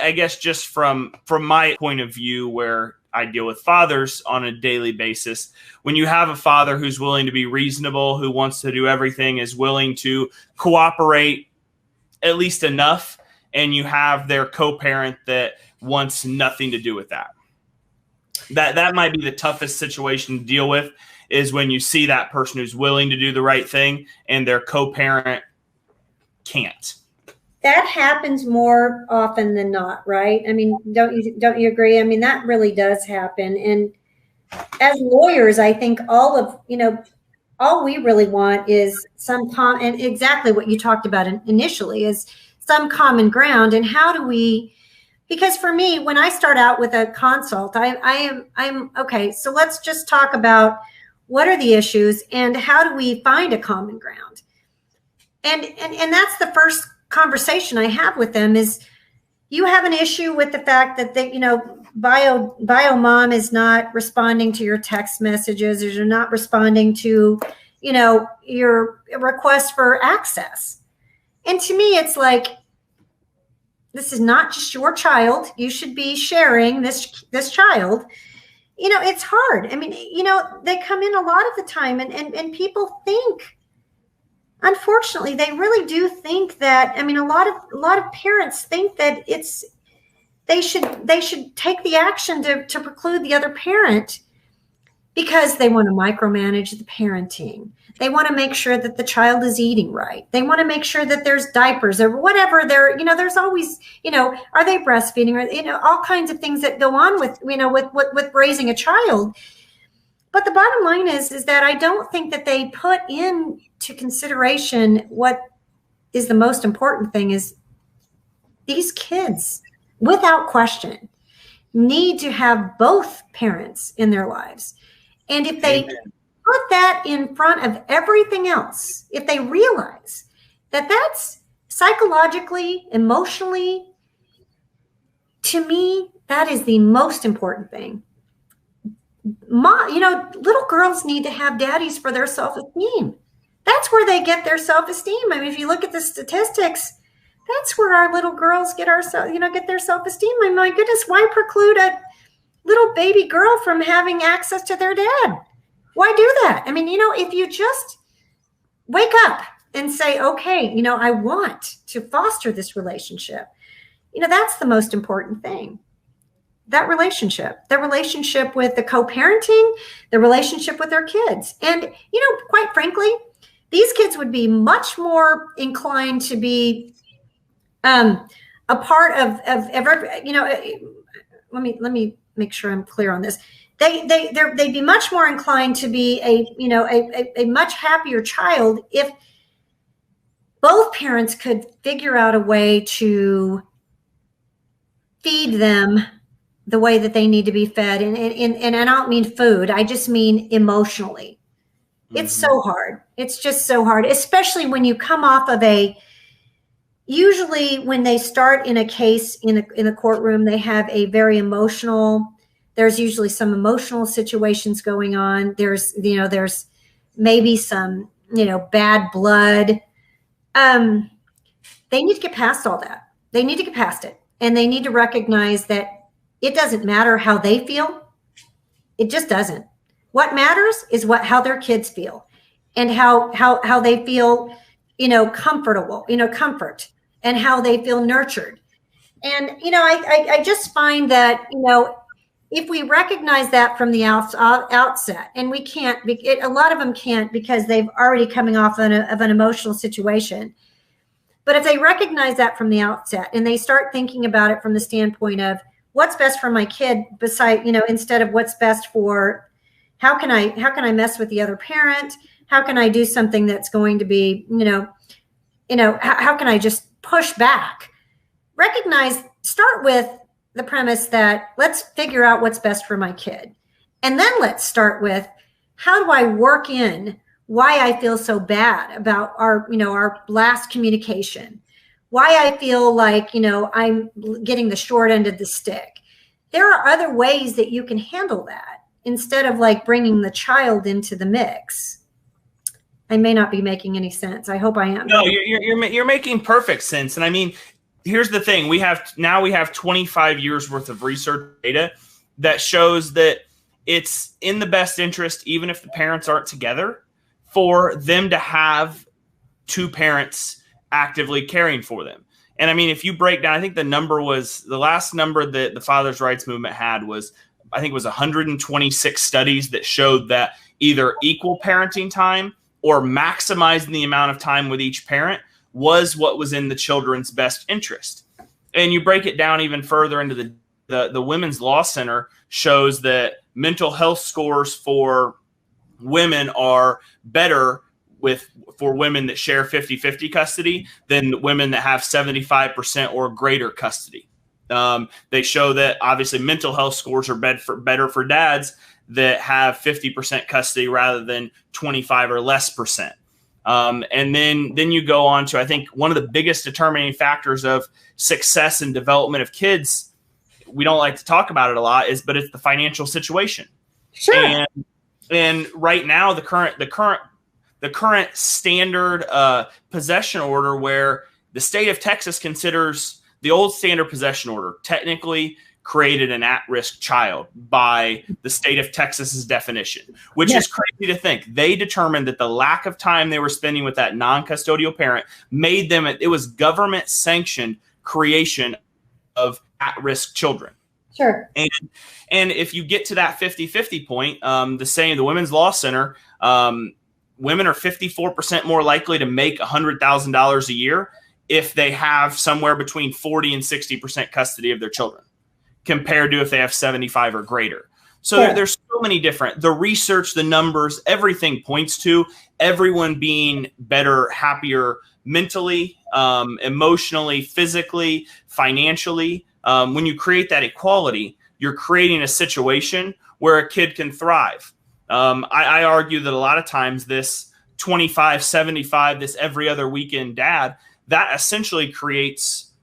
I guess just from my point of view, where I deal with fathers on a daily basis, when you have a father who's willing to be reasonable, who wants to do everything, is willing to cooperate at least enough, and you have their co-parent that wants nothing to do with that. That might be the toughest situation to deal with, is when you see that person who's willing to do the right thing and their co-parent can't. That happens more often than not, right? I mean, don't you agree? I mean, that really does happen. And as lawyers, I think all we really want is and exactly what you talked about initially is some common ground. And how do we, because for me, when I start out with a consult, I'm okay. So let's just talk about what are the issues and how do we find a common ground? And that's the first conversation I have with them is, you have an issue with the fact that bio mom is not responding to your text messages, or you're not responding to, your request for access. And to me, it's like, this is not just your child. You should be sharing this child. It's hard. I mean, they come in a lot of the time and people think, unfortunately, they really do think that, I mean, a lot of parents think that they should take the action to preclude the other parent because they want to micromanage the parenting. They want to make sure that the child is eating right. They want to make sure that there's diapers or whatever. There's always, are they breastfeeding, or, all kinds of things that go on with raising a child. But the bottom line is that I don't think that they put into consideration what is the most important thing is these kids, without question, need to have both parents in their lives. And if they put that in front of everything else, if they realize that that's psychologically, emotionally, to me, that is the most important thing. Little girls need to have daddies for their self-esteem. That's where they get their self-esteem. I mean, if you look at the statistics, that's where our little girls get their self-esteem. I mean, my goodness, why preclude a little baby girl from having access to their dad? Why do that? I mean, if you just wake up and say, okay, I want to foster this relationship, that's the most important thing. That relationship with the co-parenting, the relationship with their kids. And, quite frankly, these kids would be much more inclined to be a part of every, let me make sure I'm clear on this. They'd be much more inclined to be a much happier child if both parents could figure out a way to feed them the way that they need to be fed. And I don't mean food. I just mean emotionally. Mm-hmm. It's so hard. It's just so hard, especially when you come off of usually when they start in a case in a courtroom, they have a very there's usually some emotional situations going on. There's maybe some, bad blood. They need to get past all that. They need to get past it. And they need to recognize that it doesn't matter how they feel. It just doesn't. What matters is how their kids feel and how they feel, comfortable, comfort, and how they feel nurtured. And, I just find that, if we recognize that from the outset, and we can't, a lot of them can't because they've already coming off of an emotional situation. But if they recognize that from the outset and they start thinking about it from the standpoint of what's best for my kid, instead of what's best for how can I mess with the other parent? How can I do something that's going to be, how can I just push back? Start with the premise that let's figure out what's best for my kid. And then let's start with how do I work in why I feel so bad about our last communication, why I feel like, I'm getting the short end of the stick. There are other ways that you can handle that instead of like bringing the child into the mix. I may not be making any sense. I hope I am. No, you're making perfect sense. And I mean, here's the thing. We have 25 years worth of research data that shows that it's in the best interest, even if the parents aren't together, for them to have two parents actively caring for them. And I mean, if you break down, I think the last number that the Fathers' Rights Movement had was, I think it was 126 studies that showed that either equal parenting time or maximizing the amount of time with each parent was what was in the children's best interest. And you break it down even further into the Women's Law Center shows that mental health scores for women are better for women that share 50-50 custody than women that have 75% or greater custody. They show that obviously mental health scores are better for dads that have 50% custody rather than 25 or less percent. And then you go on to, I think, one of the biggest determining factors of success and development of kids. We don't like to talk about it a lot, but it's the financial situation. Sure. And right now, the current standard possession order, where the state of Texas considers the old standard possession order technically created an at-risk child by the state of Texas's definition, which is crazy to think. They determined that the lack of time they were spending with that non-custodial parent made them, it was government-sanctioned creation of at-risk children. Sure. And if you get to that 50-50 point, the Women's Law Center, women are 54% more likely to make $100,000 a year if they have somewhere between 40 and 60% custody of their children, compared to if they have 75 or greater. So there's so many different, the research, the numbers, everything points to everyone being better, happier mentally, emotionally, physically, financially. When you create that equality, you're creating a situation where a kid can thrive. I argue that a lot of times this 25-75, this every other weekend dad, that essentially creates,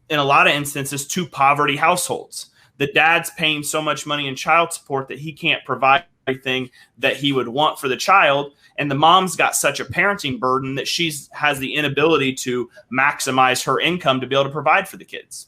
in a lot of instances, two poverty households. The dad's paying so much money in child support that he can't provide everything that he would want for the child. And the mom's got such a parenting burden that has the inability to maximize her income to be able to provide for the kids.